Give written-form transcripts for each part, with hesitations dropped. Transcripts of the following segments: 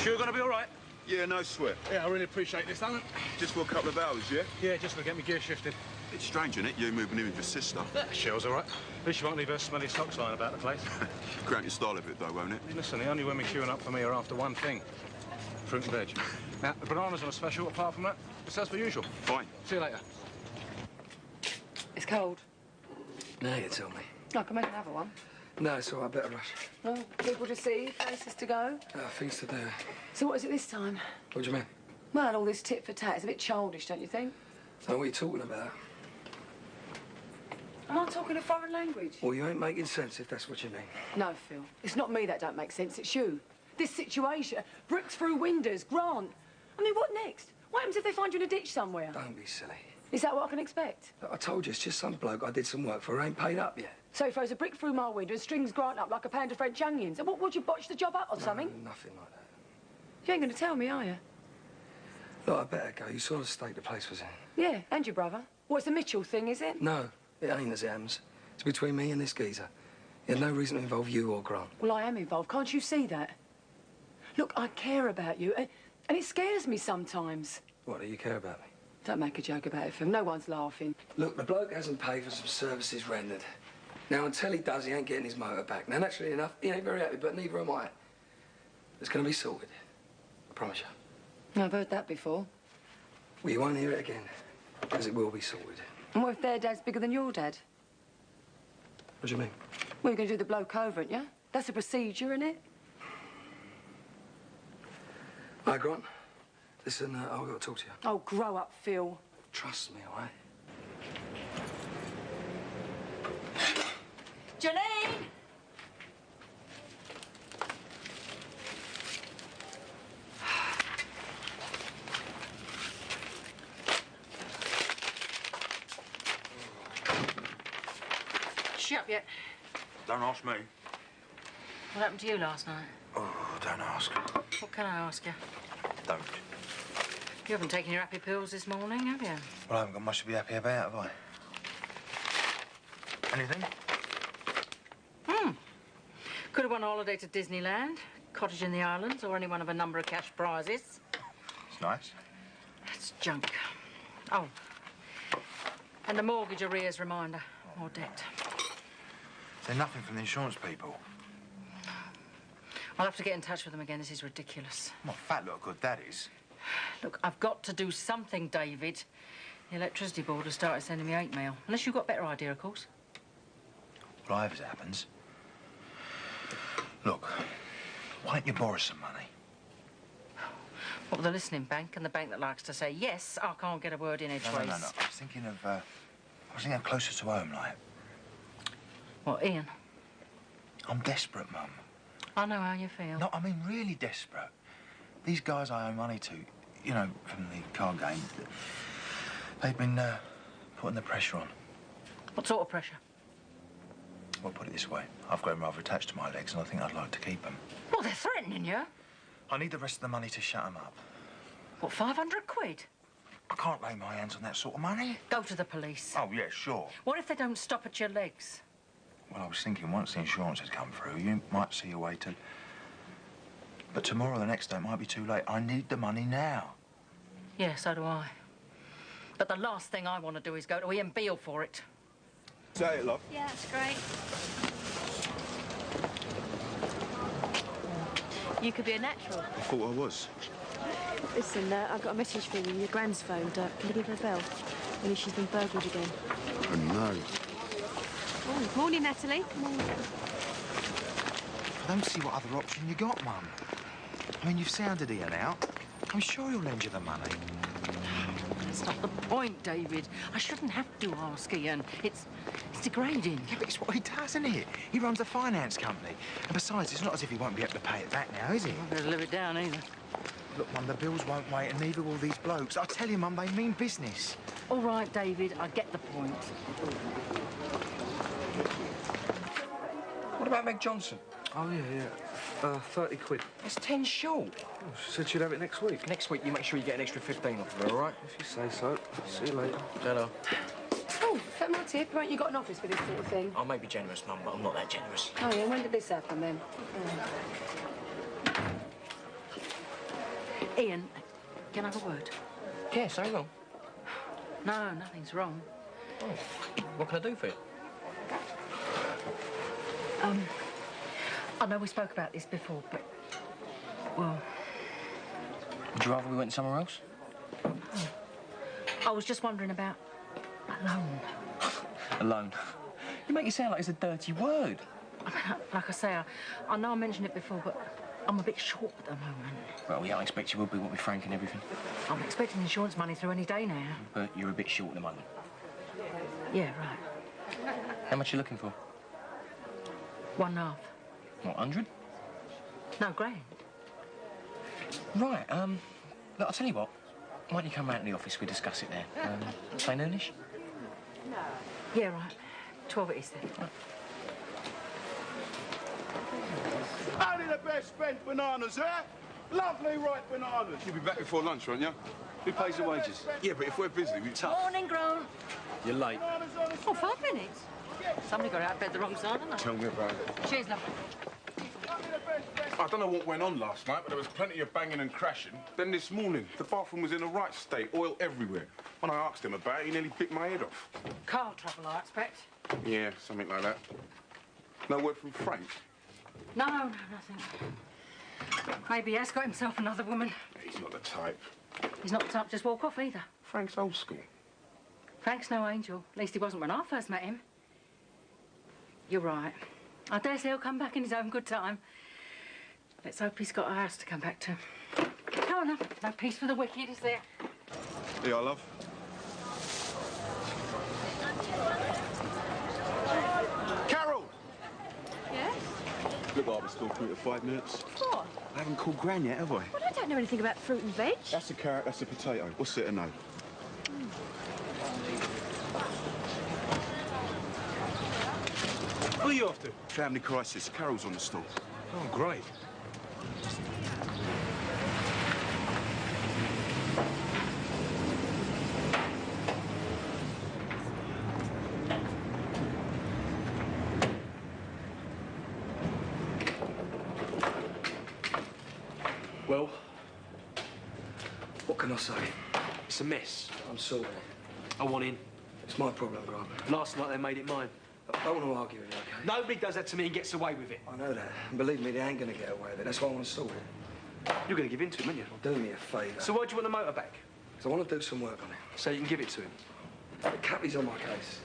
Sure gonna be all right? Yeah, no sweat. Yeah, I really appreciate this, Alan. Just for a couple of hours, yeah? Yeah, just to get me gear shifted. It's strange, isn't it? You moving in with your sister. Shell's all right. At least you won't leave her smelly socks lying about the place. Grant your style of it, though, won't it? Listen, the only women queuing up for me are after one thing. Fruit and veg. Now, the bananas on a special. Apart from that, it's as per usual. Fine. See you later. It's cold. Now you tell me. I can make another one. No, it's all right. Better rush. Oh, people to see, places to go. Things to do. So what is it this time? What do you mean? Well, all this tit for tat is a bit childish, don't you think? So what are you talking about? Am I talking a foreign language? Well, you ain't making sense if that's what you mean. No, Phil. It's not me that don't make sense, it's you. This situation, bricks through windows, Grant. I mean, what next? What happens if they find you in a ditch somewhere? Don't be silly. Is that what I can expect? Look, I told you, it's just some bloke I did some work for who ain't paid up yet. So he throws a brick through my window and strings Grant up like a pound of French onions. And what, would you botch the job up or something? No, nothing like that. You ain't going to tell me, are you? Look, I better go. You saw the state the place was in. Yeah, and your brother. Well, it's a Mitchell thing, is it? No, it ain't as it happens. It's between me and this geezer. He had no reason to involve you or Grant. Well, I am involved. Can't you see that? Look, I care about you, and it scares me sometimes. What, do you care about me? Don't make a joke about it, Phil. No one's laughing. Look, the bloke hasn't paid for some services rendered. Now, until he does, he ain't getting his motor back. Now, naturally enough, he ain't very happy, but neither am I. It's going to be sorted. I promise you. I've heard that before. Well, you won't hear it again, because it will be sorted. And what if their dad's bigger than your dad? What do you mean? Well, you're going to do the bloke over, aren't you? That's a procedure, isn't it? Hi, Grant. Listen, I've got to talk to you. Oh, grow up, Phil. Trust me, all right? Janine! She up yet? Don't ask me. What happened to you last night? Oh, don't ask. What can I ask you? Don't. You haven't taken your happy pills this morning, have you? Well, I haven't got much to be happy about, have I? Anything? Could have won a holiday to Disneyland, cottage in the islands, or any one of a number of cash prizes. It's nice. That's junk. Oh, and a mortgage arrears reminder, or debt. Is there nothing from the insurance people? I'll have to get in touch with them again. This is ridiculous. What fat little good that is. Look, I've got to do something, David. The electricity board has started sending me hate mail. Unless you've got a better idea, of course. Well, I have as it happens. Look, why don't you borrow some money? What with the listening bank and the bank that likes to say, yes, I can't get a word in edgeways. No. I was thinking of closer to home, like. What, Ian? I'm desperate, Mum. I know how you feel. No, I mean really desperate. These guys I owe money to, you know, from the card game, they've been putting the pressure on. What sort of pressure? Well, put it this way. I've got them rather attached to my legs and I think I'd like to keep them. Well, they're threatening you. I need the rest of the money to shut them up. What, 500 quid? I can't lay my hands on that sort of money. Go to the police. Oh, yeah, sure. What if they don't stop at your legs? Well, I was thinking once the insurance has come through, you might see a way to... But tomorrow or the next day it might be too late. I need the money now. Yeah, so do I. But the last thing I want to do is go to Ian Beale for it. Say it, love. Yeah, that's great. You could be a natural. I thought I was. Listen, I've got a message for you. Your grand's phoned. Can you give her a bell? Maybe she's been burgled again. Oh, no. Oh, morning, Natalie. Morning. I don't see what other option you got, Mum. I mean, you've sounded Ian out. I'm sure he'll lend you the money. That's not the point, David. I shouldn't have to ask Ian. It's degrading. Yeah, but it's what he does, isn't it? He runs a finance company. And besides, it's not as if he won't be able to pay it back now, is he? I better live it down either. Look, Mum, the bills won't wait, and neither will these blokes. I tell you, Mum, they mean business. All right, David, I get the point. What about Meg Johnson? Oh, yeah. 30 quid. It's 10 short. Oh, she said she'd have it next week. Next week, you make sure you get an extra 15 off of her, all right? If you say so. See you later. Hello. Oh, is that my tip? Haven't you got an office for this sort of thing? I may be generous, Mum, but I'm not that generous. Oh, yeah, when did this happen, then? Ian, can I have a word? Yeah, something wrong? No, nothing's wrong. Oh, what can I do for you? I know we spoke about this before, but... Well... Would you rather we went somewhere else? I was just wondering about... alone. Alone? You make it sound like it's a dirty word. I mean, like I say, I know I mentioned it before, but I'm a bit short at the moment. Well, yeah, I expect you will be, what with Frank and everything. I'm expecting insurance money through any day now. But you're a bit short at the moment. Yeah, right. How much are you looking for? 1.5. What, 100? No, grand. Right, look, I'll tell you what. Why don't you come round to the office, we discuss it there. Say noonish? Yeah, right. 12 it is then. Right. Only the best spent bananas, eh? Lovely ripe bananas. You'll be back before lunch, won't you? Who pays the wages? Yeah, but if we're busy, we're tough. Morning, Grant. You're late. Oh, 5 minutes? Somebody got out of bed the wrong side, didn't they? Tell me about it. Cheers, love. I don't know what went on last night, but there was plenty of banging and crashing. Then this morning, the bathroom was in the right state, oil everywhere. When I asked him about it, he nearly bit my head off. Car trouble, I expect. Yeah, something like that. No word from Frank? No, nothing. Maybe he has got himself another woman. He's not the type. He's not the type to just walk off either. Frank's old school. Frank's no angel. At least he wasn't when I first met him. You're right. I dare say he'll come back in his own good time. Let's hope he's got a house to come back to. Come on, love. No peace for the wicked, is there? Yeah, I love. Carol! Yes? Look, I'll be still through to 5 minutes. What? I haven't called Gran yet, have I? Well, I don't know anything about fruit and veg. That's a carrot, that's a potato. What's it to know? What are you off to? Family crisis. Carol's on the stall. Oh, great. Well, what can I say? It's a mess. I'm sorry. I want in. It's my problem, Grant. Last night they made it mine. I don't want to argue with you, OK? Nobody does that to me and gets away with it. I know that. And believe me, they ain't going to get away with it. That's why I want to sort it. You're going to give in to him, aren't you? Do me a favour. So why do you want the motor back? Because I want to do some work on it. So you can give it to him. The Cappy's on my case.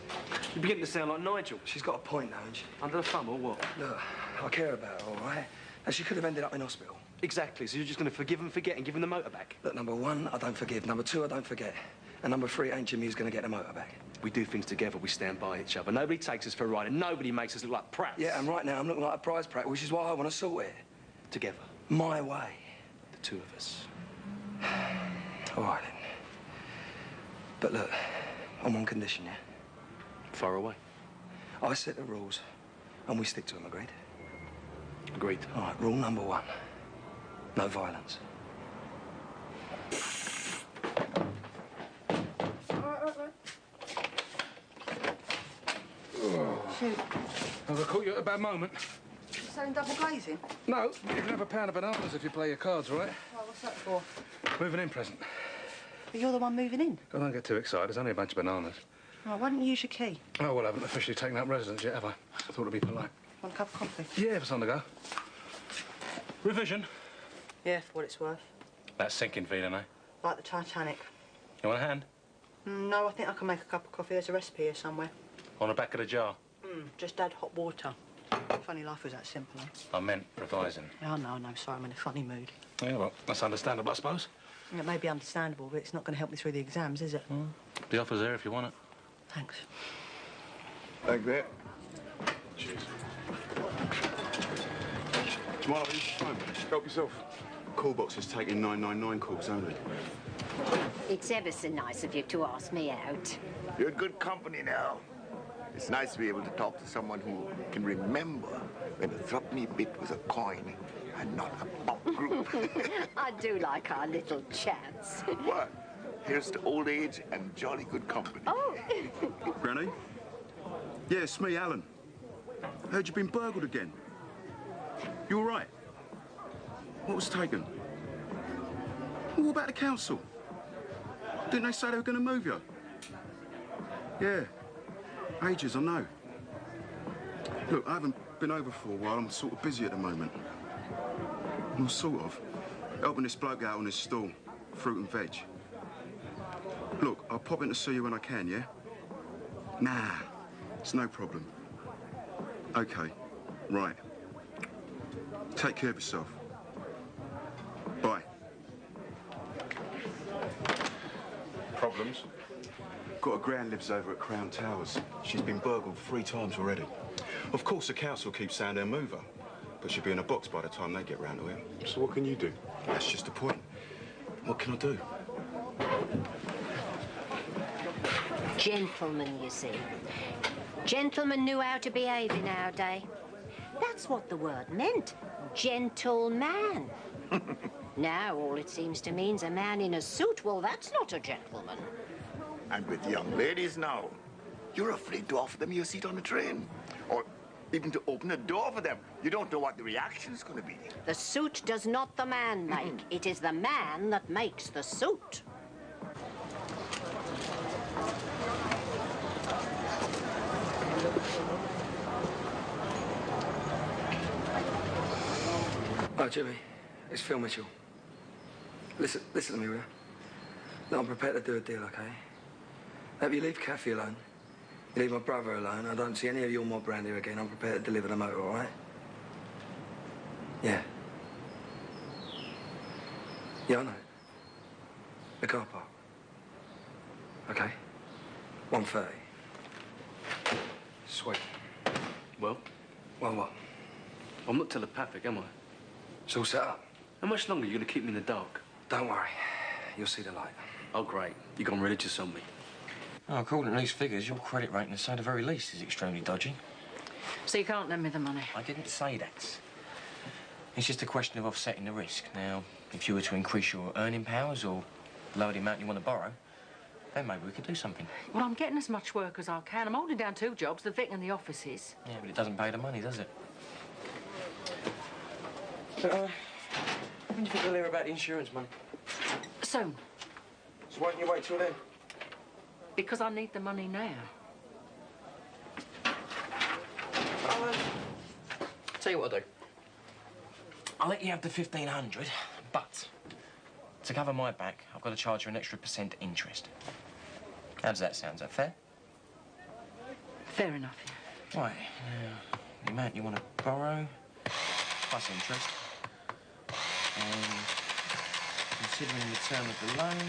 You're beginning to sound like Nigel. She's got a point, though, hasn't she? Under the thumb or what? Look, I care about her, all right? And she could have ended up in hospital. Exactly. So you're just going to forgive and forget and give him the motor back? Look, number one, I don't forgive. Number two, I don't forget. And number three, ain't Jimmy who's going to get the motor back. We do things together. We stand by each other. Nobody takes us for a ride and nobody makes us look like prats. Yeah, and right now I'm looking like a prize prat, which is why I want to sort it. Together. My way. The two of us. All right, then. But look, I'm on condition, yeah? Far away. I set the rules, and we stick to them, agreed? Agreed. All right, rule number one. No violence. Shoot. Have I caught you at a bad moment? You selling double glazing? No, you can have a pound of bananas if you play your cards right. Oh, what's that for? Moving in present. But you're the one moving in. Oh, don't get too excited. There's only a bunch of bananas. Right, why don't you use your key? Oh, well, I haven't officially taken up residence yet, have I? I thought it'd be polite. Want a cup of coffee? Yeah, if it's on the go. Revision. Yeah, for what it's worth. That sinking feeling, eh? Like the Titanic. You want a hand? No, I think I can make a cup of coffee. There's a recipe here somewhere. On the back of the jar? Just add hot water. Funny life was that simple, eh? I meant revising. Oh, no, sorry, I'm in a funny mood. Yeah, well, that's understandable, I suppose. It may be understandable, but it's not going to help me through the exams, is it? The offer's there if you want it. Thanks. Like that. Cheers. Do you mind if I use your phone? Help yourself. Call box is taking 999 calls only. It's ever so nice of you to ask me out. You're in good company now. It's nice to be able to talk to someone who can remember when the threepenny bit was a coin and not a pop group. I do like our little chats. What? Here's to old age and jolly good company. Oh. Granny? Yeah, it's me, Alan. Heard you've been burgled again. You all right? What was taken? What about the council? Didn't they say they were going to move you? Yeah. Ages, I know. Look, I haven't been over for a while. I'm sort of busy at the moment. Well, sort of. Helping this bloke out on his stall, fruit and veg. Look, I'll pop in to see you when I can, yeah? Nah, it's no problem. OK, right. Take care of yourself. Bye. Problems? Got a gran lives over at Crown Towers. She's been burgled 3 times already. Of course, the council keeps saying they'll move her, but she'll be in a box by the time they get round to it. So what can you do? That's just the point. What can I do? Gentlemen, you see. Gentlemen knew how to behave in our day. That's what the word meant. Gentleman. Now all it seems to mean's a man in a suit. Well, that's not a gentleman. And with young ladies now, you're afraid to offer them your seat on the train. Or even to open a door for them. You don't know what the reaction's going to be. The suit does not the man make. It is the man that makes the suit. Oh, Jimmy, it's Phil Mitchell. Listen to me, will you? Look, I'm prepared to do a deal, OK? Now, if you leave Kathy alone, you leave my brother alone, I don't see any of your mob round here again, I'm prepared to deliver the motor, all right? Yeah. Yeah, I know. The car park. OK. 1:30. Sweet. Well? Well, what? I'm not telepathic, am I? It's all set up. How much longer are you going to keep me in the dark? Don't worry. You'll see the light. Oh, great. You've gone religious on me. Oh, according to these figures, your credit rating, to say the very least, is extremely dodgy. So you can't lend me the money? I didn't say that. It's just a question of offsetting the risk. Now, if you were to increase your earning powers or lower the amount you want to borrow, then maybe we could do something. Well, I'm getting as much work as I can. I'm holding down 2 jobs, the Vic and the offices. Yeah, but it doesn't pay the money, does it? When do you think we'll hear about the insurance money? Soon. So why don't you wait till then? Because I need the money now. I'll tell you what I'll do. I'll let you have the 1,500, but to cover my back, I've got to charge you an extra % interest. How does that sound? Is that fair? Fair enough, yeah. Right. Now, the amount you want to borrow, plus interest. And considering the term of the loan,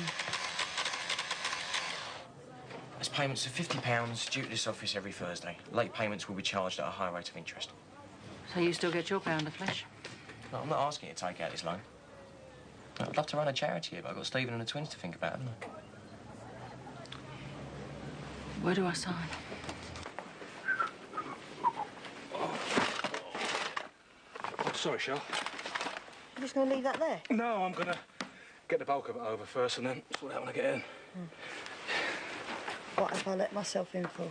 there's payments of £50 due to this office every Thursday. Late payments will be charged at a high rate of interest. So you still get your pound of flesh? No, I'm not asking you to take out this loan. I'd love to run a charity here, but I've got Stephen and the twins to think about, haven't I? Where do I sign? Oh, sorry, Shell. You're just going to leave that there? No, I'm going to get the bulk of it over first and then sort it out when I get in. What have I let myself in for?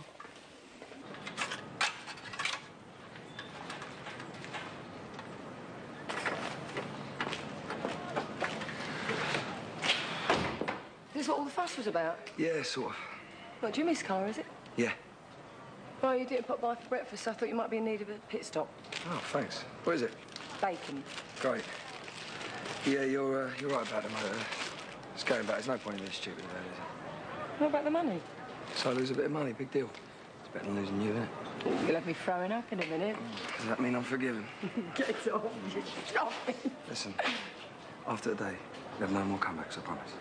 This is what all the fuss was about? Yeah, sort of. What, Jimmy's car, is it? Yeah. Oh, you didn't pop by for breakfast, so I thought you might be in need of a pit stop. Oh, thanks. What is it? Bacon. Great. Yeah, you're right about the motor. It's going back. There's no point in being stupid about it, is there? What about the money? So I lose a bit of money, big deal. It's better than losing you, isn't it? You'll have me throwing up in a minute. Does that mean I'm forgiven? Get off, you shopping. Listen, after the day, we'll have no more comebacks, I promise.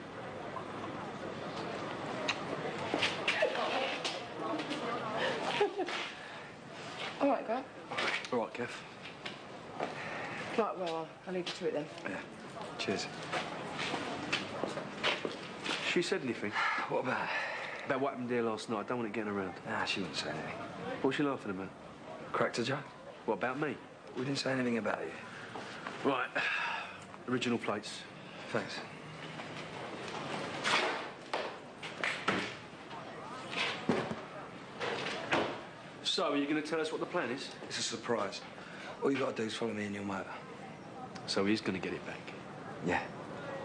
All right, Grant. All right, Kev. Right, well, I'll leave you to it then. Yeah. Cheers. She said anything? What about? About what happened there last night. I don't want it getting around. Nah, she wouldn't say anything. What's she laughing about? Cracked a joke? What, about me? We didn't say anything about you. Right. Original plates. Thanks. So, are you going to tell us what the plan is? It's a surprise. All you got to do is follow me in your motor. So he's going to get it back? Yeah.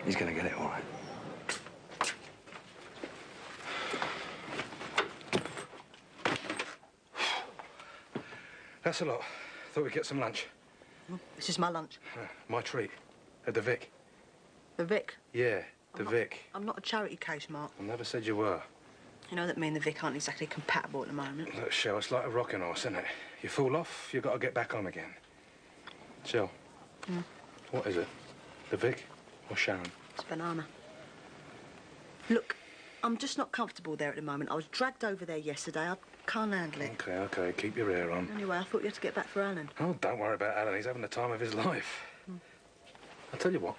He's going to get it all right. That's a lot. Thought we'd get some lunch. This is my lunch. My treat. At the Vic. The Vic? Yeah, the Vic. I'm not a charity case, Mark. I never said you were. You know that me and the Vic aren't exactly compatible at the moment. Look, Shell, it's like a rocking horse, isn't it? You fall off, you've got to get back on again. Shell, what is it? The Vic or Sharon? It's banana. Look, I'm just not comfortable there at the moment. I was dragged over there yesterday. I can't handle it. OK, keep your ear on. Anyway, I thought you had to get back for Alan. Oh, don't worry about Alan. He's having the time of his life. I'll tell you what.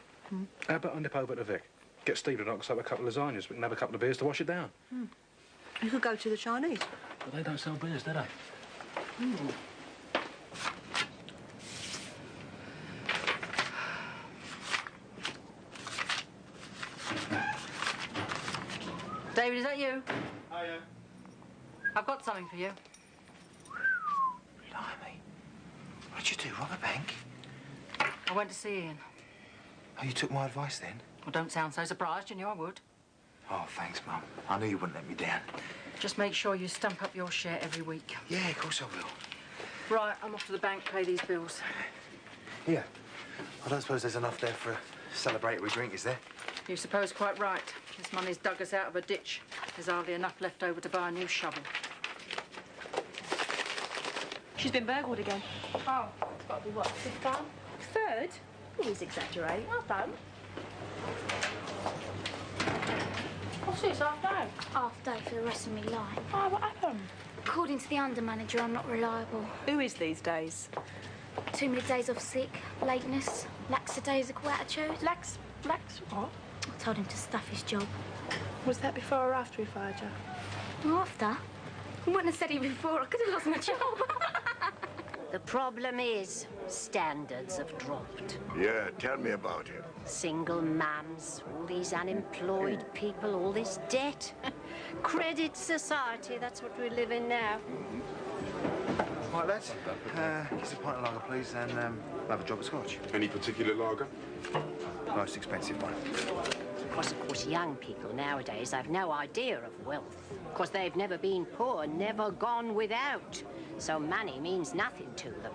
How about I nip over to the Vic? Get Steve to knock us up a couple of lasagnas. We can have a couple of beers to wash it down. You could go to the Chinese. But they don't sell beers, do they? David, is that you? Hiya. I've got something for you. Blimey. What did you do, rob a bank? I went to see Ian. Oh, you took my advice then? Well, don't sound so surprised. You knew I would. Oh, thanks, Mum. I knew you wouldn't let me down. Just make sure you stump up your share every week. Yeah, of course I will. Right, I'm off to the bank, pay these bills. Yeah. I don't suppose there's enough there for a celebratory drink, is there? You suppose quite right. This money's dug us out of a ditch. There's hardly enough left over to buy a new shovel. She's been burgled again. Oh, it's got to be what, fifth time? Third? Always exaggerate. Well done. What's this, half day? Half day for the rest of my life. Oh, what happened? According to the under manager, I'm not reliable. Who is these days? Too many days off sick, lateness, lackadaisical attitude. Lax, what? I told him to stuff his job. Was that before or after he fired you? After? I wouldn't have said it before. I could have lost my job. The problem is, standards have dropped. Yeah, tell me about it. Single mums, all these unemployed people, all this debt. Credit society, that's what we live in now. Right, lads. Here's a pint of lager, please, and have a drop of scotch. Any particular lager? Most expensive one. Because, of course, young people nowadays have no idea of wealth. Because they've never been poor, never gone without. So money means nothing to them.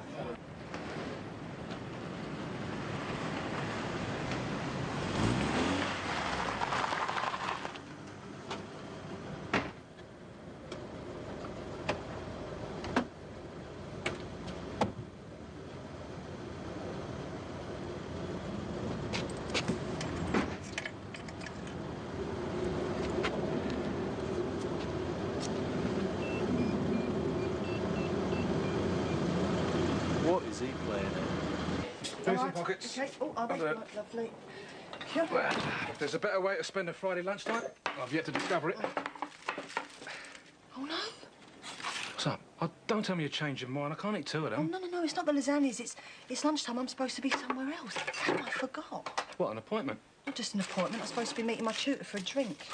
What is he playing at? Here's some pockets. Okay. Oh, that's Under right, lovely. Well, if there's a better way to spend a Friday lunchtime, I've yet to discover it. Oh, no. What's up? Oh, don't tell me you changed your mind. I can't eat two of them. Oh, no, it's not the lasagnas. It's lunchtime. I'm supposed to be somewhere else. Damn, I forgot. What, an appointment? Not just an appointment. I'm supposed to be meeting my tutor for a drink.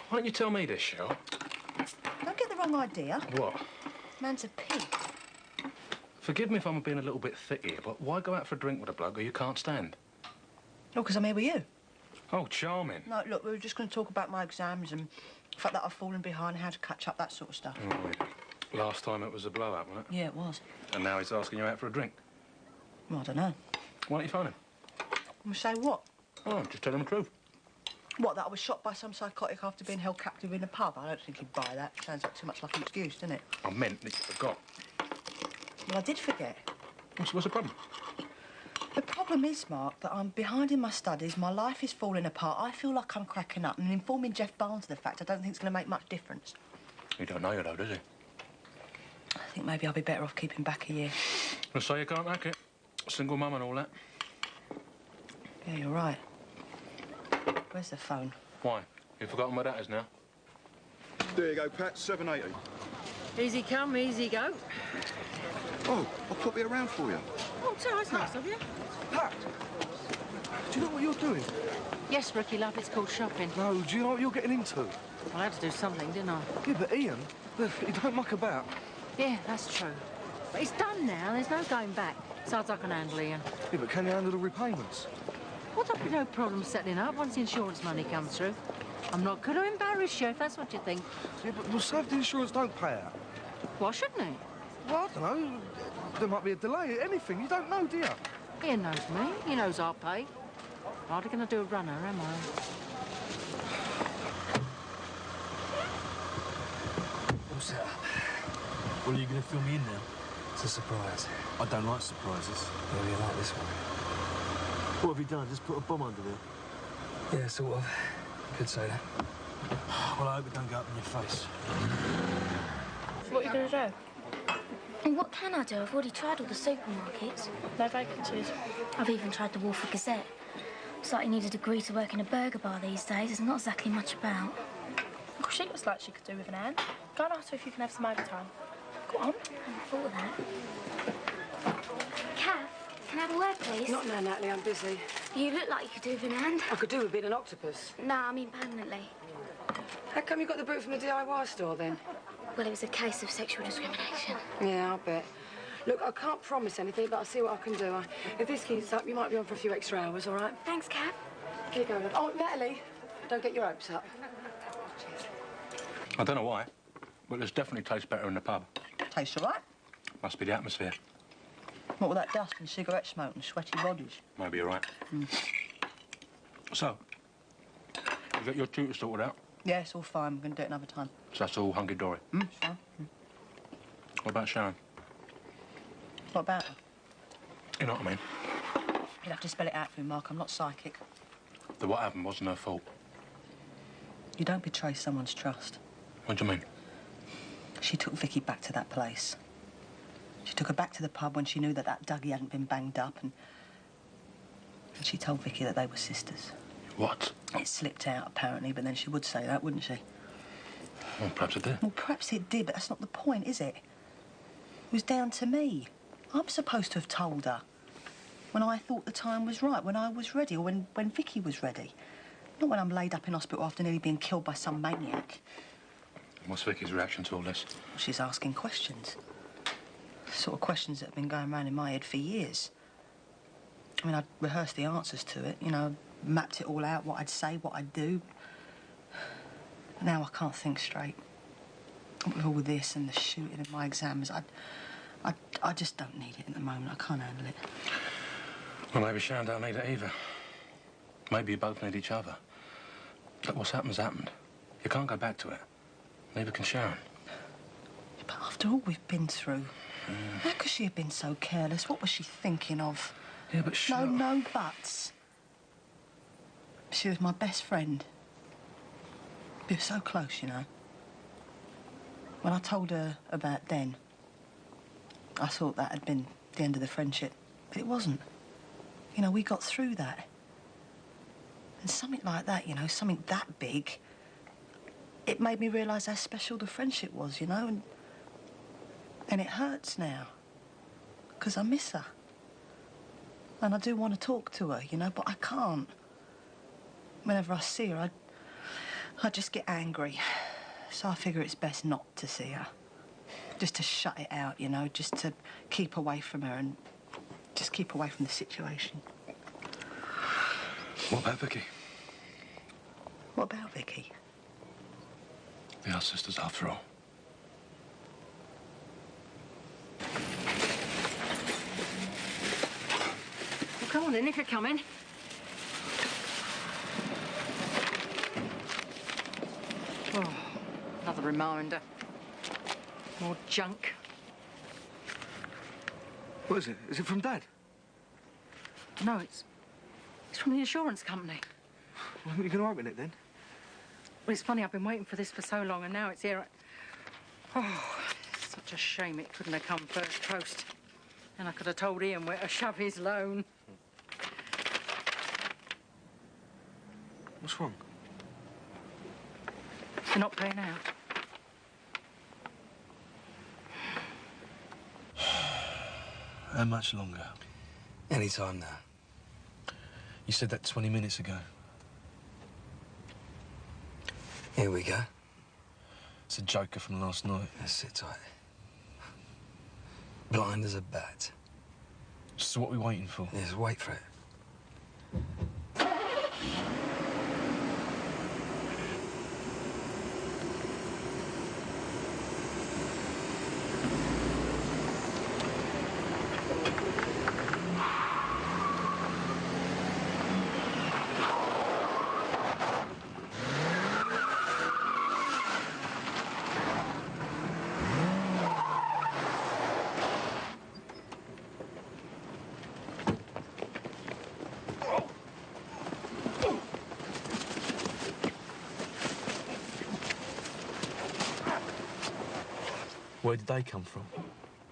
Why don't you tell me this, Shell? Don't get the wrong idea. What? Man's a pig. Forgive me if I'm being a little bit thick here, but why go out for a drink with a bloke who you can't stand? Oh, because I'm here with you. Oh, charming. No, look, we were just going to talk about my exams and the fact that I've fallen behind, how to catch up, that sort of stuff. Oh, yeah. Last time it was a blow-up, wasn't it? Yeah, it was. And now he's asking you out for a drink. Well, I don't know. Why don't you phone him? I'm say what? Oh, just tell him the truth. What, that I was shot by some psychotic after being held captive in a pub? I don't think he'd buy that. Sounds like too much like an excuse, doesn't it? I meant that you forgot. Well, I did forget. What's the problem? The problem is, Mark, that I'm behind in my studies, my life is falling apart, I feel like I'm cracking up, and informing Jeff Barnes of the fact I don't think it's going to make much difference. He don't know you, though, does he? I think maybe I'll be better off keeping back a year. Well, so you can't hack it. Single mum and all that. Yeah, you're right. Where's the phone? Why? You've forgotten where that is now? There you go, Pat, 780. Easy come, easy go. Oh, I'll pop it around for you. Oh, that's nice of you. Pat, do you know what you're doing? Yes, Ricky, love, it's called shopping. No, do you know what you're getting into? Well, I had to do something, didn't I? Yeah, but Ian, he don't muck about. Yeah, that's true. But it's done now, there's no going back. Besides, I can handle Ian. Yeah, but can you handle the repayments? Well, there'll be no problem settling up once the insurance money comes through. I'm not going to embarrass you, if that's what you think. Yeah, but we'll say if the insurance don't pay out. Why shouldn't he? Well, I don't know. There might be a delay, anything. You don't know, do you? Ian knows me. He knows I'll pay. Hardly going to do a runner, am I? What's that? Well, are you going to fill me in now? It's a surprise. I don't like surprises. Oh, you like this one? What have you done? Just put a bomb under there? Yeah, sort of. Could say that. Well, I hope it don't go up in your face. What are you going to do? And what can I do? I've already tried all the supermarkets. No vacancies. I've even tried the Wolford Gazette. It's like you need a degree to work in a burger bar these days. There's not exactly much about. Well, she looks like she could do with an hand. Go and ask her if you can have some overtime. Go on. I thought of that. Kath, can I have a word, please? Not now, Natalie. I'm busy. You look like you could do with an hand. I could do with being an octopus. No, I mean permanently. How come you got the boot from the DIY store, then? Well, it was a case of sexual discrimination. Yeah, I'll bet. Look, I can't promise anything, but I'll see what I can do. If this keeps up, you might be on for a few extra hours, all right? Thanks, Kath. Keep going. Oh, Natalie, don't get your hopes up. I don't know why, but this definitely tastes better in the pub. Tastes all right. Must be the atmosphere. What with that dust and cigarette smoke and sweaty bodies? Maybe you're right. So, you got your tutor sorted out? Yeah, it's all fine. We're going to do it another time. So that's all hunky-dory? It's fine. What about Sharon? What about her? You know what I mean? You'll have to spell it out for me, Mark. I'm not psychic. That what happened wasn't her fault. You don't betray someone's trust. What do you mean? She took Vicky back to that place. She took her back to the pub when she knew that Dougie hadn't been banged up, and she told Vicky that they were sisters. What? It slipped out, apparently, but then she would say that, wouldn't she? Well, perhaps it did. Well, perhaps it did, but that's not the point, is it? It was down to me. I'm supposed to have told her when I thought the time was right, when I was ready, or when Vicky was ready. Not when I'm laid up in hospital after nearly being killed by some maniac. What's Vicky's reaction to all this? She's asking questions. The sort of questions that have been going around in my head for years. I mean, I'd rehearsed the answers to it, you know, mapped it all out, what I'd say, what I'd do. Now I can't think straight. With all this and the shooting and my exams, I just don't need it at the moment. I can't handle it. Well, maybe Sharon don't need it either. Maybe you both need each other. Look, what's happened's happened. You can't go back to it. Neither can Sharon. But after all we've been through, how could she have been so careless? What was she thinking of? Yeah, but sure. No buts. She was my best friend. We were so close, you know. When I told her about Den, I thought that had been the end of the friendship. But it wasn't. You know, we got through that. And something like that, you know, something that big, it made me realise how special the friendship was, you know, and it hurts now. Because I miss her. And I do want to talk to her, you know, but I can't. Whenever I see her, I just get angry. So I figure it's best not to see her. Just to shut it out, you know, just to keep away from her and just keep away from the situation. What about Vicky? What about Vicky? They are sisters after all. Well, come on in if you're coming. Oh, another reminder. More junk. What is it? Is it from Dad? No, it's from the insurance company. Well, you can open it then. Well, it's funny, I've been waiting for this for so long, and now it's here. Oh, it's such a shame it couldn't have come first post. And I could have told Ian where to shove his loan. What's wrong? They're not paying out. How much longer? Any time now. You said that 20 minutes ago. Here we go. It's a joker from last night. Let's sit tight. Blind as a bat. So what are we waiting for? Yes, wait for it. Where did they come from?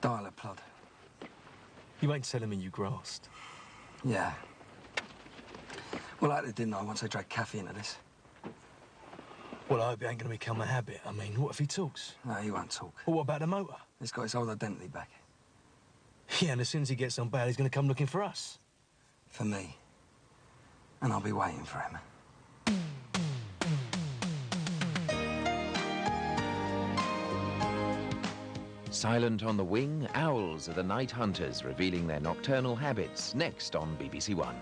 Dial of Plod. You ain't telling me you grassed. Yeah. Well, I didn't I once they dragged Kathy into this. Well, I hope it ain't going to become a habit. I mean, what if he talks? No, he won't talk. Well, what about the motor? He's got his old identity back. Yeah, and as soon as he gets on bail, he's going to come looking for us. For me. And I'll be waiting for him. Silent on the Wing, owls are the night hunters revealing their nocturnal habits next on BBC One.